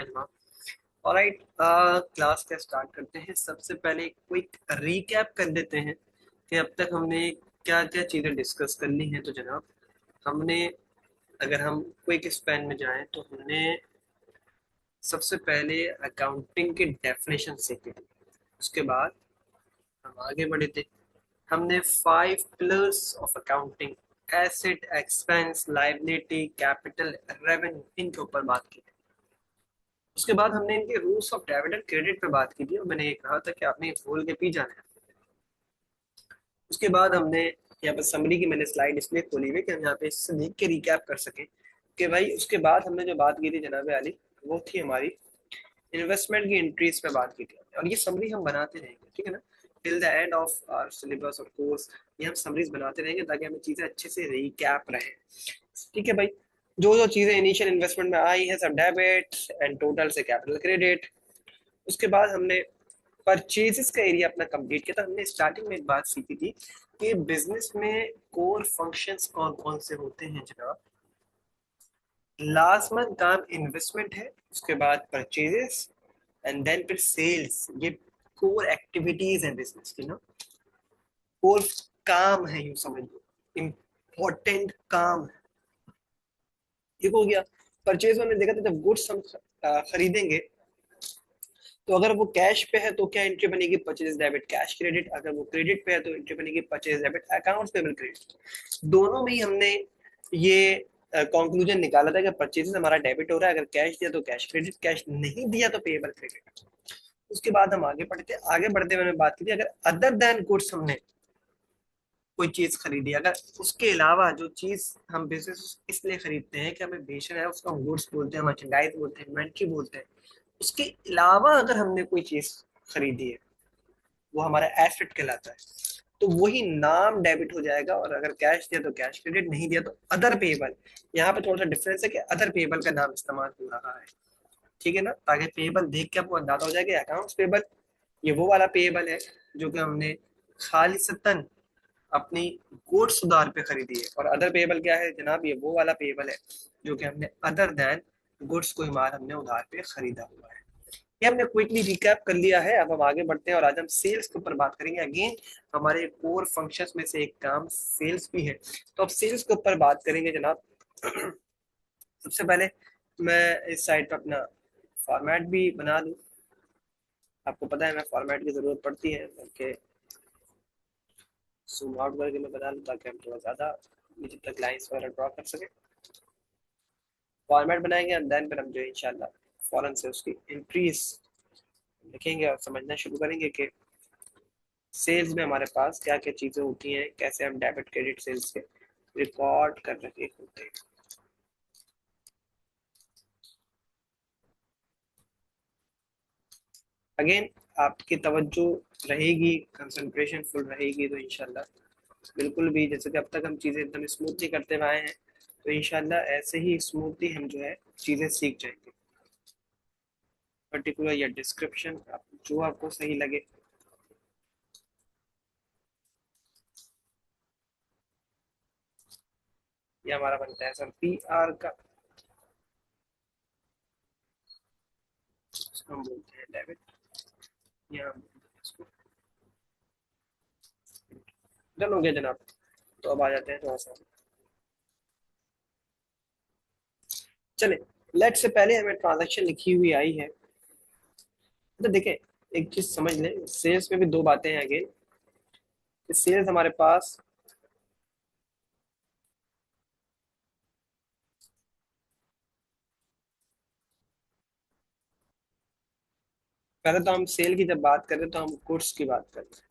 इल्मा। Alright, class का start करते हैं। सबसे पहले क्विक रीकैप कर देते हैं कि अब तक हमने क्या क्या चीज़ें डिस्कस कर ली हैं। तो जनाब, हमने अगर हम क्विक स्पैन में जाएं तो हमने सबसे पहले अकाउंटिंग की डेफिनेशन सीखी थी। उसके बाद हम आगे बढ़े थे। हमने 5 pillars of accounting, asset, expense, liability, capital, revenue, इनके ऊपर बात की थी। उसके बाद हमने इनके rules of debit and credit पे बात की थी और मैंने ये कहा था कि आपने भूल के पी जाना है। उसके बाद हमने यहाँ पर समरी की मैंने स्लाइड इसलिए खोली हुई कि हम यहाँ पे इससे देख के रिकैप कर सकें कि भाई उसके बाद हमने जो बात की थी जनाब आली, वो थी हमारी इन्वेस्टमेंट की एंट्रीज पे बात की थी और ये समरी हम बनाते रहेंगे, ठीक है ना, till the end of our syllabus और कोर्स। ये हम समरीज बनाते रहेंगे ताकि हमें चीजें अच्छे से रिकैप रहे। ठीक है भाई, जो जो चीजें इनिशियल इन्वेस्टमेंट में आई है सब डेबिट एंड टोटल से कैपिटल क्रेडिट। उसके बाद हमने परचेजेस का एरिया अपना कंप्लीट किया था। हमने स्टार्टिंग में एक बात सीखी थी कि बिजनेस में कोर फंक्शंस कौन कौन से होते हैं जनाब। लास्ट मंथ काम इन्वेस्टमेंट है, उसके बाद परचेजेस एंड देन फिर सेल्स। ये कोर एक्टिविटीज है बिजनेस की ना, कोर काम है, यूं समझ लो इम्पोर्टेंट काम है। ये हो गया। परचेज में देखा था जब गुड्स हम खरीदेंगे तो अगर वो कैश पे है तो क्या एंट्री बनेगी, परचेज डेबिट कैश क्रेडिट। अगर वो क्रेडिट पे है तो एंट्री बनेगी purchase debit accounts payable credit. दोनों में ही हमने ये कंक्लूजन निकाला था कि परचेज हमारा डेबिट हो रहा है, अगर कैश दिया तो कैश क्रेडिट, कैश नहीं दिया तो पेबल क्रेडिट। उसके बाद हम आगे बढ़ते, आगे बढ़ते हुए बात की थी अगर अदर देन गुड्स हमने कोई चीज खरीदी, अगर उसके अलावा जो चीज हम बिजनेस इसलिए खरीदते हैं कि हमें बेचना है, उसको हम गुड्स बोलते हैं, मर्चेंडाइज बोलते हैं, इन्वेंट्री बोलते हैं। उसके अलावा अगर हमने कोई चीज खरीदी है वो हमारा एसेट कहलाता है, तो वही नाम डेबिट हो जाएगा। और अगर कैश दिया तो कैश क्रेडिट, नहीं दिया तो अदर पेबल। यहाँ पे थोड़ा सा डिफरेंस है कि अदर पेबल का नाम इस्तेमाल हो रहा है, ठीक है ना, ताकि पेबल देख के आपको अंदाजा हो जाए कि अकाउंट्स पेबल ये वो वाला पेबल है जो कि हमने खालिसतन अपनी गुड्स उधार पे खरीदी है। और अदर पेबल क्या है जनाब, ये वो वाला पेबल है जो कि हमने अदर देन गुड्स कोई माल हमने उधार पे खरीदा हुआ है। ये हमने क्विकली रिकैप कर लिया है। अब हम आगे बढ़ते हैं और आज हम सेल्स के ऊपर बात करेंगे। अगेन हमारे कोर फंक्शंस में से एक काम सेल्स भी है, तो अब सेल्स के ऊपर बात करेंगे जनाब। सबसे पहले मैं इस साइड पर अपना फॉर्मेट भी बना दूं। आपको पता है मैं फॉर्मेट की जरूरत पड़ती है, बल्कि जूम आउट करके मैं बना लूँ ताकि हम थोड़ा ज़्यादा नीचे तक लाइन्स वगैरह ड्रॉ कर सकें। फॉर्मेट बनाएंगे एंड देन फिर हम जो इंशाल्लाह फौरन से उसकी एंट्रीज लिखेंगे और समझना शुरू करेंगे कि सेल्स में हमारे पास क्या क्या चीज़ें होती हैं, कैसे हम डेबिट क्रेडिट सेल्स के रिकॉर्ड कर रखे होते हैं। अगेन आपकी तवज्जो रहेगी, कंसंट्रेशन फुल रहेगी तो इंशाल्लाह बिल्कुल भी जैसे कि अब तक हम चीज़ें एकदम स्मूथली करते हुए आए हैं तो इंशाल्लाह ऐसे ही स्मूथली हम जो है चीज़ें सीख जाएंगे। पर्टिकुलर या डिस्क्रिप्शन जो आपको सही लगे। ये हमारा बनता है सर पी आर का, इसको हम बोलते हैं डेबिट, या हम इसको डन हो गया जनाब। तो अब आ जाते हैं थोड़ा सा, चले लेट से पहले हमें ट्रांजैक्शन लिखी हुई आई है। तो देखें, एक चीज समझ लें, सेल्स में भी दो बातें हैं। अगेन सेल्स हमारे पास पहले तो हम सेल की जब बात करें तो हम गुड्स की बात करते हैं,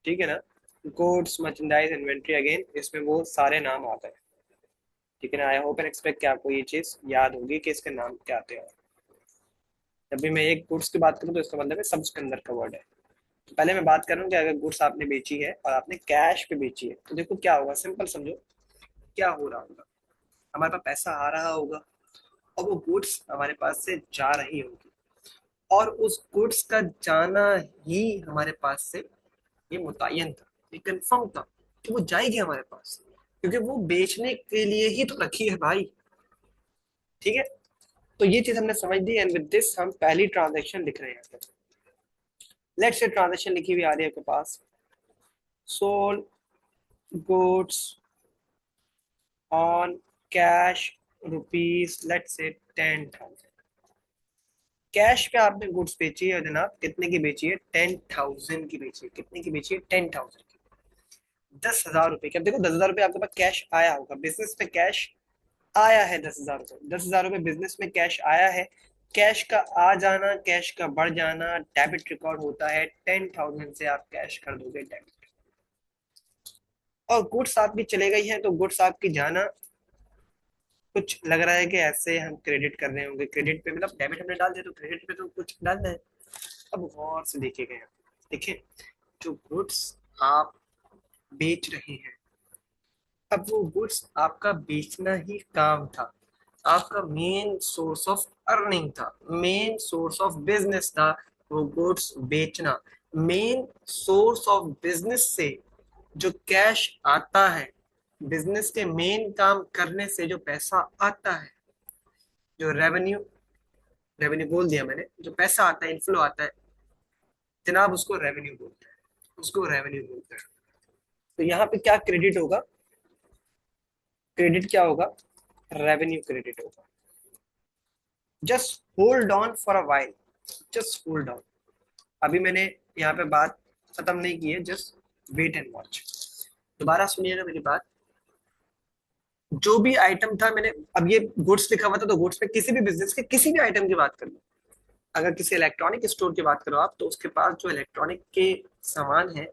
ठीक है ना। गुड्स, मर्चेंडाइज, इन्वेंट्री, अगेन इसमें वो सारे नाम आते हैं, ठीक है ना। आई होप एंड एक्सपेक्ट कि आपको ये चीज याद होगी कि इसके नाम क्या आते हैं। जब भी मैं एक गुड्स की बात करूँ तो इसका मतलब है सब उसके अंदर का वर्ड है। तो पहले मैं बात कर रहा हूँ कि अगर गुड्स आपने बेची है और आपने कैश पे बेची है तो देखो क्या होगा, सिंपल समझो क्या हो रहा होगा। हमारे पास पैसा आ रहा होगा और वो गुड्स हमारे पास से जा रही होगी, और उस गुड्स का जाना ही हमारे पास से ये मुतय्यन था, ये कंफर्म था। तो वो जाएगी हमारे पास, क्योंकि वो बेचने के लिए ही तो रखी है भाई। ठीक है, तो ये चीज हमने समझ ली। एंड विद दिस हम पहली ट्रांजेक्शन लिख रहे हैं। लेट्स से ट्रांजेक्शन लिखी हुई आ रही है आपके पास, sold goods on cash rupees let's say 10,000। Cash पे आपने गुड्स बेची है जनाब, कितने की बेची है? 10,000 की बेची है। कितने की बेची है? 10,000 की। 10,000 रुपए की। अब देखो 10,000 रुपए आपके पास कैश आया होगा, बिजनेस में कैश आया है 10,000 रुपए। 10,000 रुपए बिजनेस में कैश आया है। कैश का आ जाना, कैश का बढ़ जाना डेबिट रिकॉर्ड होता है। 10,000 से आप कैश कर दोगे डेबिट। और गुड्स आपकी चले गई है, तो गुड्स आपकी जाना, कुछ लग रहा है कि ऐसे हम क्रेडिट कर रहे होंगे। क्रेडिट पे मतलब डेबिट हमने डाल दिया, तो क्रेडिट पे तो कुछ डालना है। अब गौर से देखिएगा यहाँ, देखिए जो गुड्स आप बेच रहे हैं, अब वो गुड्स आपका बेचना ही काम था, आपका मेन सोर्स ऑफ अर्निंग था, मेन सोर्स ऑफ बिजनेस था वो गुड्स बेचना। मेन सोर्स ऑफ बिजनेस से जो कैश आता है, बिजनेस के मेन काम करने से जो पैसा आता है, जो रेवेन्यू, रेवेन्यू बोल दिया मैंने, जो पैसा आता है, इनफ्लो आता है जनाब, उसको रेवेन्यू बोलते हैं, उसको रेवेन्यू बोलते हैं। तो यहाँ पे क्या क्रेडिट होगा? क्रेडिट क्या होगा? रेवेन्यू क्रेडिट होगा। Just hold on for a while, just hold on. अभी मैंने यहाँ पे बात खत्म नहीं की है, जस्ट वेट एंड वॉच। दोबारा सुनिएगा मेरी बात। जो भी आइटम था मैंने, अब ये गुड्स लिखा हुआ था, तो गुड्स में किसी भी बिजनेस के किसी भी आइटम की बात कर लो। अगर किसी इलेक्ट्रॉनिक स्टोर की बात करो आप, तो उसके पास जो इलेक्ट्रॉनिक के सामान है,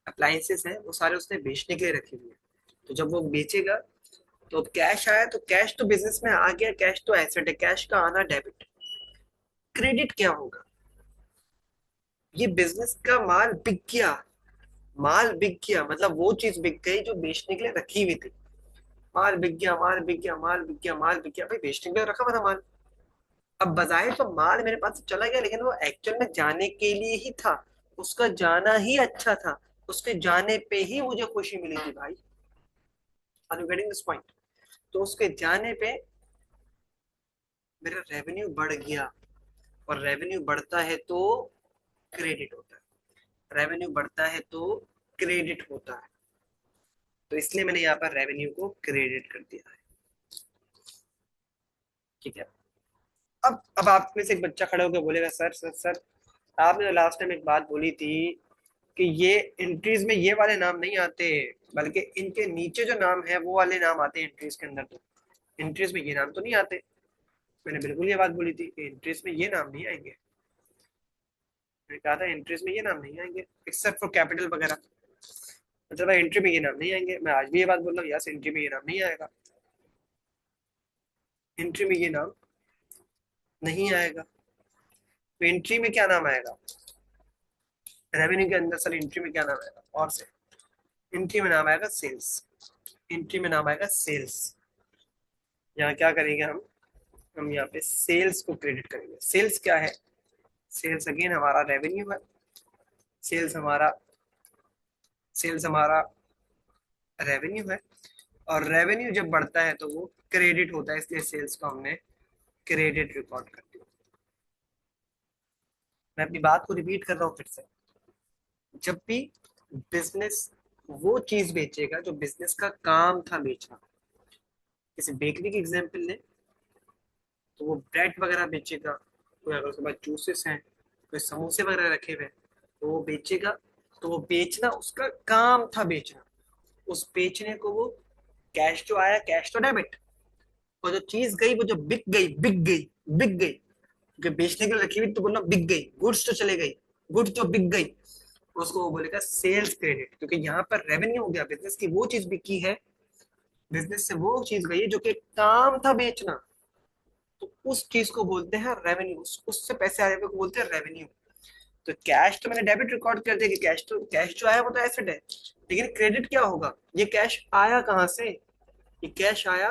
अप्लायंसेस हैं, वो सारे उसने बेचने के लिए रखे हुए हैं। तो जब वो बेचेगा, तो कैश आया, तो कैश तो बिजनेस में आ गया, कैश तो एसेट है, कैश का आना डेबिट। क्रेडिट क्या होगा? ये बिजनेस का माल बिक गया, माल बिक गया मतलब वो चीज बिक गई जो बेचने के लिए रखी हुई थी। माल बिक गया, माल बिक गया, माल बिक गया, माल बिक गया, भाई बेचने के लिए रखा हुआ था माल। अब बजाय तो माल मेरे पास से चला गया, लेकिन वो एक्चुअल में जाने के लिए ही था, उसका जाना ही अच्छा था, उसके जाने पे ही मुझे खुशी मिली थी भाई। Are you getting this point? तो उसके जाने पे मेरा रेवेन्यू बढ़ गया, और रेवेन्यू बढ़ता है तो क्रेडिट होता है, रेवेन्यू बढ़ता है तो क्रेडिट होता है। तो इसलिए मैंने यहाँ पर रेवेन्यू को क्रेडिट कर दिया है। ठीक है। अब आप में से एक बच्चा खड़ा होकर बोलेगा, सर सर सर, आपने तो लास्ट टाइम एक बात बोली थी कि ये एंट्रीज में ये वाले नाम नहीं आते, बल्कि इनके नीचे जो नाम है वो वाले नाम आते हैं एंट्रीज के अंदर। तो एंट्रीज में ये नाम तो नहीं आते। मैंने बिल्कुल ये बात बोली थी कि एंट्रीज में ये नाम नहीं आएंगे। मैंने कहा था एंट्रीज में ये नाम नहीं आएंगे, एक्सेप्ट फॉर कैपिटल वगैरह। मतलब एंट्री में ये नाम नहीं आएंगे। मैं आज भी ये बात बोल रहा हूँ, यस एंट्री में ये नाम नहीं आएगा, एंट्री में ये नाम नहीं आएगा। तो एंट्री में क्या नाम आएगा? रेवेन्यू के अंदर सर एंट्री में क्या नाम आएगा? और से एंट्री में नाम आएगा सेल्स। एंट्री में नाम आएगा सेल्स। यहाँ क्या करेंगे हम यहाँ पे सेल्स को क्रेडिट करेंगे। सेल्स क्या है? सेल्स अगेन हमारा रेवेन्यू है। सेल्स हमारा सेल्स हमारा रेवेन्यू है, और रेवेन्यू जब बढ़ता है तो वो क्रेडिट होता है, इसलिए सेल्स को हमने क्रेडिट रिकॉर्ड कर दिया। मैं अपनी बात को रिपीट कर रहा हूँ फिर से। जब भी बिजनेस वो चीज बेचेगा जो बिजनेस का काम था बेचना, जैसे बेकरी की एग्जांपल ले, तो वो ब्रेड वगैरह बेचेगा, कोई अगर उसके पास जूसेस हैं, कोई समोसे वगैरह रखे हुए हैं, तो वो बेचेगा। तो वो बेचना उसका काम था बेचना, उस बेचने को वो, कैश जो आया कैश तो डेबिट, और जो चीज गई वो जो बिक गई, बिक गई, बिक गई, क्योंकि बेचने के लिए रखी हुई तो बोलना बिक गई, गुड्स तो चले गई, गुड्स जो बिक गई, उसको वो बोलेगा सेल्स क्रेडिट, क्योंकि यहाँ पर रेवेन्यू हो गया, बिजनेस की वो चीज बिकी है, बिजनेस से वो चीज गई जो कि काम था बेचना, तो उस चीज को बोलते हैं रेवेन्यू, उससे पैसे आने को बोलते हैं रेवेन्यू। तो कैश तो मैंने डेबिट रिकॉर्ड कर दिया कि कैश तो, कैश जो आया वो तो एसेट है, लेकिन क्रेडिट क्या होगा? ये कैश आया कहाँ से? ये कैश आया,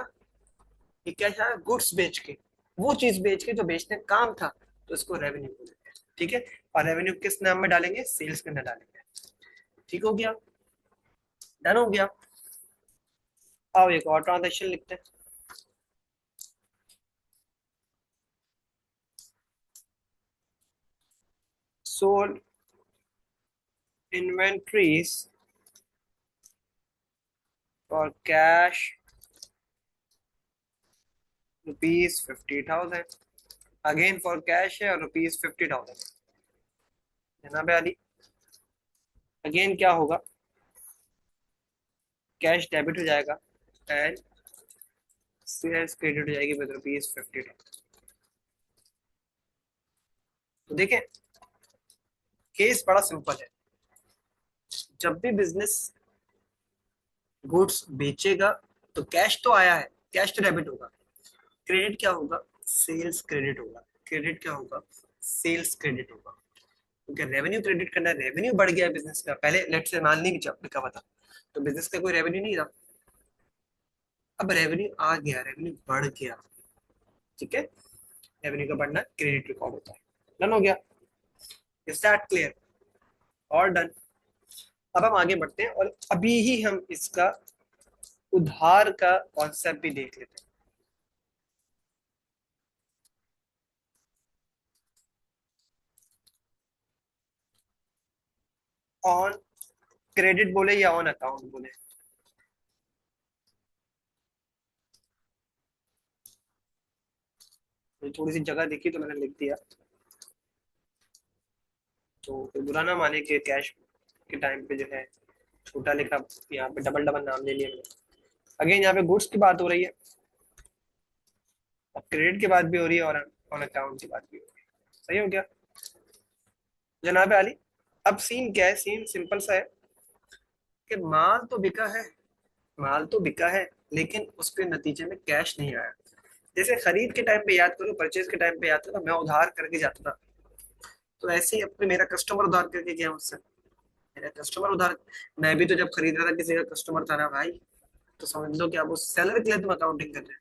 ये कैश आया गुड्स बेच के, वो चीज बेच के जो बेचने का काम था, तो इसको रेवेन्यू बोलते हैं। ठीक है। और रेवेन्यू किस नाम में डालेंगे? सेल्स के अंदर डालेंगे। ठीक हो गया। डन हो गया। अब एक और ट्रांजेक्शन लिखते हैं। Sold inventories for cash ₹50,000। Again for cash है और ₹50,000। जनाब अली, अगेन क्या होगा, कैश डेबिट हो जाएगा एंड सेल्स क्रेडिट हो जाएगी विद ₹50,000। तो देखें, केस बड़ा सिंपल है। जब भी बिजनेस गुड्स बेचेगा तो कैश तो आया है, कैश तो डेबिट होगा। क्रेडिट क्या होगा, सेल्स क्रेडिट होगा। क्रेडिट क्या होगा, सेल्स क्रेडिट होगा। क्योंकि रेवेन्यू क्रेडिट करना, रेवेन्यू बढ़ गया है बिजनेस का। पहले लेट से मान ली बिका हुआ था तो बिजनेस का कोई रेवेन्यू नहीं रहा, अब रेवेन्यू आ गया, रेवेन्यू बढ़ गया। ठीक है, रेवेन्यू का बढ़ना क्रेडिट रिकॉर्ड होता है। डन हो गया, इज दैट क्लियर? और डन। अब हम आगे बढ़ते हैं और अभी ही हम इसका उधार का कॉन्सेप्ट भी देख लेते हैं। ऑन क्रेडिट बोले या ऑन अकाउंट बोले? तो थोड़ी सी जगह देखी तो मैंने लिख दिया, तो कोई बुरा ना माने कि कैश के टाइम पे जो है छोटा लिखा, यहाँ पे डबल डबल नाम ले लिया मैंने। अगेन यहाँ पे गुड्स की बात हो रही है, अब क्रेडिट की बात भी हो रही है और ऑन अकाउंट की बात भी हो रही है। सही हो गया जनाब आली। अब सीन क्या है, सीन सिंपल सा है कि माल तो बिका है, माल तो बिका है, लेकिन उसके नतीजे में कैश नहीं आया। जैसे खरीद के टाइम पे याद करो, परचेज के टाइम पे याद करो, मैं उधार करके जाता था, तो ऐसे ही अपने मेरा कस्टमर उधार करके गया मुझसे। मेरा कस्टमर उधार, मैं भी तो जब खरीद रहा था किसी का कस्टमर था ना भाई, तो समझ लो कि आप उस सेलर के लिए तुम अकाउंटिंग कर रहे हैं।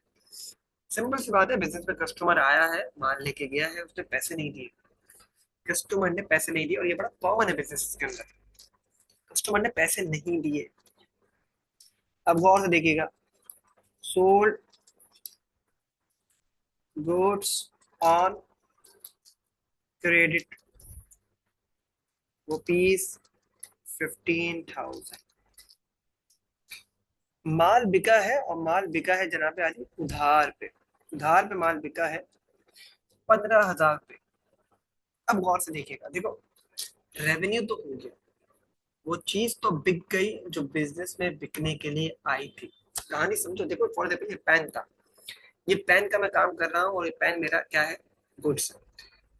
सिंपल सी बात है, बिजनेस में कस्टमर आया है, माल लेके गया है, उसने पैसे नहीं दिए, कस्टमर ने पैसे नहीं दिए, और ये बड़ा कॉमन है बिजनेस के अंदर, कस्टमर ने पैसे नहीं दिए। अब गौर से देखिएगा, सोल्ड गुड्स ऑन क्रेडिट ₹15,000। माल बिका है, और माल बिका है जनाब आली उधार पे, उधार पे माल बिका है ₹15,000। अब गौर से देखिएगा, देखो रेवेन्यू तो हो गया, वो चीज तो बिक गई जो बिजनेस में बिकने के लिए आई थी। कहानी समझो, देखो फॉर एग्जाम्पल ये पेन था, ये पेन का मैं काम कर रहा हूँ और ये पेन मेरा क्या है, गुड्स है।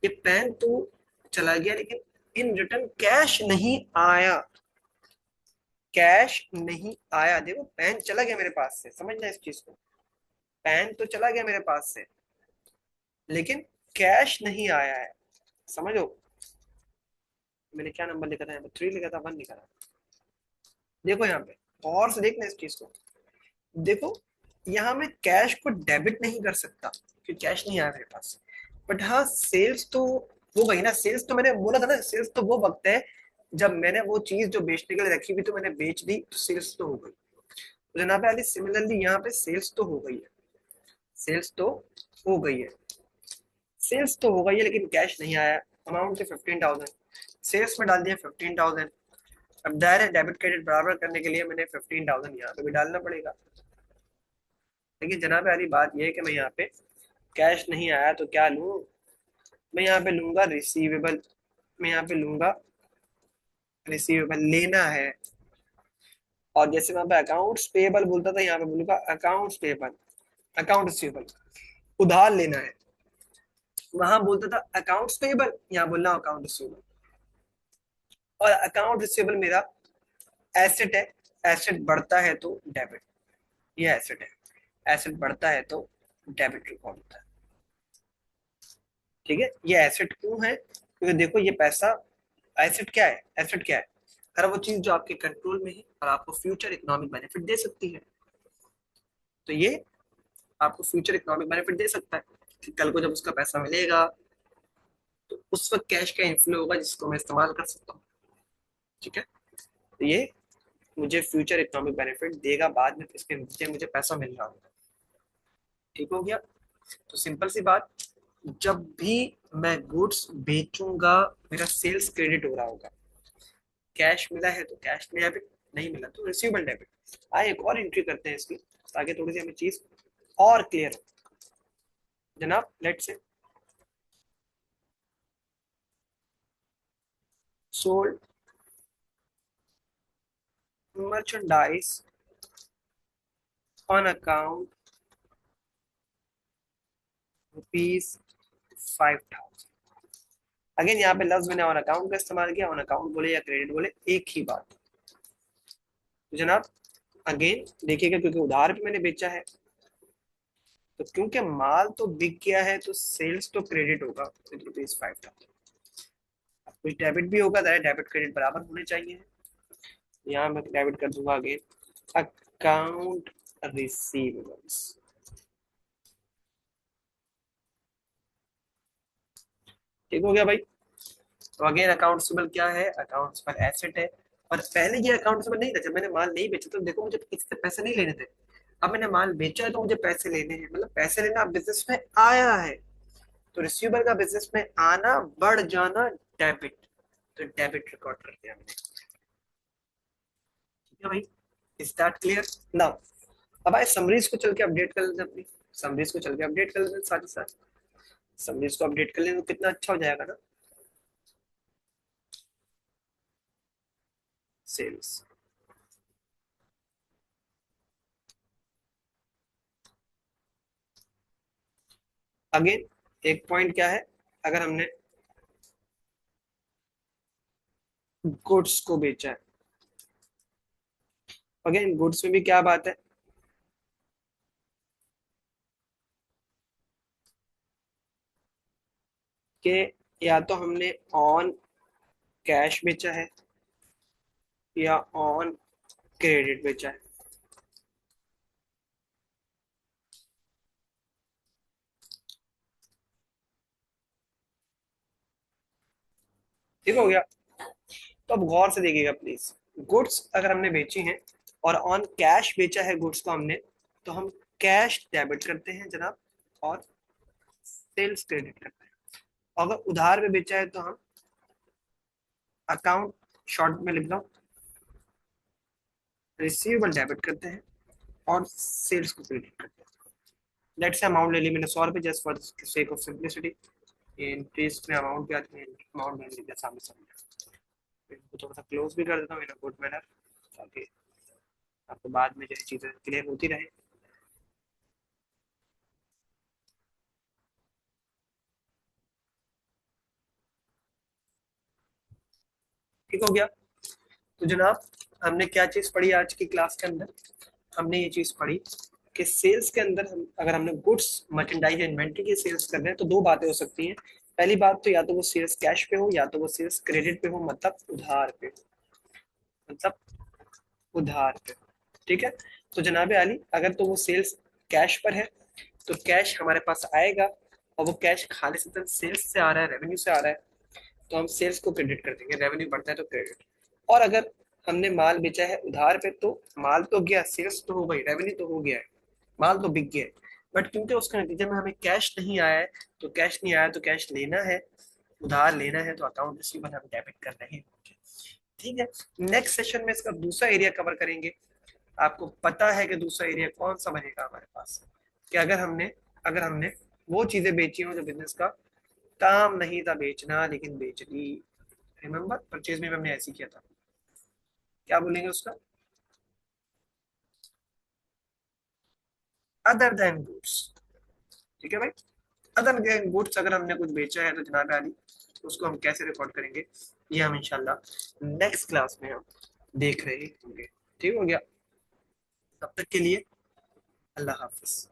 ये पेन तो चला गया, लेकिन इन रिटर्न कैश नहीं आया, कैश नहीं आया। देखो पेन चला गया मेरे पास से, समझना इस चीज को, पेन तो चला गया मेरे पास से, लेकिन कैश नहीं आया है। समझो, मैंने क्या नंबर लिखा था यहाँ पे, 3 लिखा था, 1 लिखा था। देखो यहाँ पे और से देखना इस चीज को, देखो यहाँ मैं कैश को डेबिट नहीं कर सकता क्योंकि कैश नहीं आया मेरे पास, बट हाँ सेल्स तो हो गई ना। सेल्स तो मैंने बोला था ना, सेल्स तो वो वक्त है जब मैंने वो चीज जो बेचने के लिए रखी हुई तो मैंने बेच दी, तो सेल्स तो हो गई। तो जनाब अली सिमिलरली यहाँ पे सेल्स तो हो गई है, सेल्स तो हो गई है, सेल्स तो हो गई है, लेकिन कैश नहीं आया। अमाउंट थे 15,000, सेल्स में डाल दिया 15,000। अब डायरेक्ट डेबिट क्रेडिट बराबर करने के लिए मैंने 15,000 यहाँ पे भी डालना पड़ेगा। लेकिन जनाब अली बात यह है कि मैं यहाँ पे कैश नहीं आया तो क्या लूँ, मैं यहाँ पे लूंगा रिसीवेबल, मैं यहाँ पे लूंगा रिसीवेबल, लेना है। और जैसे वहां पे अकाउंट्स पेबल बोलता था, यहाँ पे बोलूंगा अकाउंट्स पेबल, अकाउंट रिसीवेबल, उधार लेना है। वहां बोलता था अकाउंट्स पेबल, यहाँ बोलना अकाउंट रिसीवेबल। और अकाउंट रिसीवेबल मेरा एसेट है, एसेट बढ़ता है तो डेबिट, ये एसेट है, एसेट बढ़ता है तो डेबिट रिकॉर्ड होता है। ठीक है, ये एसेट क्यों है, क्योंकि देखो ये पैसा, एसेट क्या है, एसेट क्या है, हर वो चीज जो आपके कंट्रोल में है और आपको फ्यूचर इकोनॉमिक बेनिफिट दे सकती है। तो ये आपको फ्यूचर इकोनॉमिक बेनिफिट दे सकता है कि कल को जब उसका पैसा मिलेगा तो उस वक्त कैश का इनफ्लो होगा जिसको मैं इस्तेमाल कर सकता हूँ। ठीक है, तो ये मुझे फ्यूचर इकोनॉमिक बेनिफिट देगा, बाद में इसके नीचे मुझे पैसा मिल रहा होगा। ठीक हो गया। तो सिंपल सी बात, जब भी मैं गुड्स बेचूंगा मेरा सेल्स क्रेडिट हो रहा होगा। कैश मिला है तो कैश डेबिट, नहीं मिला तो रिसीवेबल डेबिट। आइए एक और एंट्री करते हैं इसकी, ताकि थोड़ी सी हमें चीज और क्लियर हो। जनाब let's say sold merchandise on account ₹5,000। Again यहाँ पे लफ्ज मैंने ऑन अकाउंट का इस्तेमाल किया, ऑन अकाउंट बोले या क्रेडिट बोले एक ही बात। तो जनाब अगेन देखिएगा, क्योंकि उधार भी मैंने बेचा है, तो क्योंकि माल तो बिक गया है तो सेल्स तो क्रेडिट होगा विद ₹5,000। कुछ डेबिट भी होगा, डेबिट क्रेडिट बराबर होने चाहिए। यहाँ मैं डेबिट कर दूंगा अगेन अकाउंट रिसीवेबल्स। ठीक हो गया भाई। तो अगेन अकाउंट रिसीवेबल क्या है, अकाउंट्स पर एसेट है। और पहले ये अकाउंट रिसीवेबल नहीं था, जब मैंने माल नहीं बेचा तो देखो मुझे किसी से पैसे नहीं लेने थे। अब मैंने माल बेचा है तो मुझे पैसे लेने हैं, मतलब पैसे लेना बिजनेस में आया है। तो रिसीवेबल का बिजनेस में आना, बढ़ जाना, डेबिट। तो डेबिट रिकॉर्ड कर दिया मैंने। ठीक है भाई, इज दैट क्लियर नाउ? अब आए समरीज को चल के अपडेट कर लेते हैं अपनी। समरीज को चल के अपडेट कर लेते हैं साथ ही साथ। समरीज को अपडेट कर लें तो कितना अच्छा हो जाएगा ना। सेल्स अगेन एक पॉइंट क्या है, अगर हमने गुड्स को बेचा है, अगेन गुड्स में भी क्या बात है कि या तो हमने ऑन कैश बेचा है या ऑन क्रेडिट बेचा है। ठीक हो गया। तो अब गौर से देखिएगा प्लीज, गुड्स अगर हमने बेची हैं और ऑन कैश बेचा है गुड्स को हमने, तो हम कैश डेबिट करते हैं जनाब, और सेल्स क्रेडिट करते हैं। अगर उधार में बेचा है तो हम अकाउंट शॉर्ट में लिख लो, रिसीवेबल डेबिट करते हैं और सेल्स को क्रेडिट करते हैं। लेट्स से अमाउंट ले ली मैंने ₹100, just for the sake of simplicity. Interest में अमाउंट भी आती है, अमाउंट मैंने लिखा सामने सामने। इनको थोड़ा सा क्लोज भी कर देता हूँ इन गुड मैनर, ताकि आपको बाद में जो है चीज़ें क्लियर होती रहे। ठीक हो गया। तो जनाब हमने क्या चीज़ पढ़ी आज की क्लास के अंदर, हमने ये चीज़ पढ़ी कि सेल्स के अंदर हम अगर हमने गुड्स मर्चेंडाइज इन्वेंट्री की सेल्स कर रहे हैं तो दो बातें हो सकती हैं। पहली बात तो या तो वो सेल्स कैश पे हो या तो वो सेल्स क्रेडिट पे हो, मतलब उधार पे, मतलब उधार पे। ठीक है। तो जनाब आली अगर तो वो सेल्स कैश पर है तो कैश हमारे पास आएगा, और वो कैश खालिसतन सेल्स से आ रहा है, रेवेन्यू से आ रहा है, तो हम सेल्स को क्रेडिट कर देंगे। रेवेन्यू बढ़ता है तो क्रेडिट। और अगर हमने माल बेचा है उधार पे तो माल तो गया, सेल्स तो हो गई, रेवेन्यू तो हो गया है, माल तो बिक गया है, बट क्योंकि उसके नतीजे में हमें कैश नहीं आया है, तो कैश नहीं आया तो कैश लेना है, उधार लेना है, तो अकाउंट रिसीवेबल हम डेबिट कर रहे हैं। ठीक है। नेक्स्ट सेशन में इसका दूसरा एरिया कवर करेंगे। आपको पता है कि दूसरा एरिया कौन सा बनेगा हमारे पास, कि अगर हमने वो चीजें बेची हो जो बिजनेस का काम नहीं था बेचना लेकिन बेच ली। रिमेंबर परचेज में हमने ऐसे किया था, क्या बोलेंगे उसका, अदर देन गुड्स। ठीक है भाई। अदर देन गुड्स अगर हमने कुछ बेचा है तो जनाब आली उसको हम कैसे रिकॉर्ड करेंगे, ये हम इंशाल्लाह नेक्स्ट क्लास में हम देख रहे होंगे। ठीक हो गया। तब तक के लिए अल्लाह हाफिज।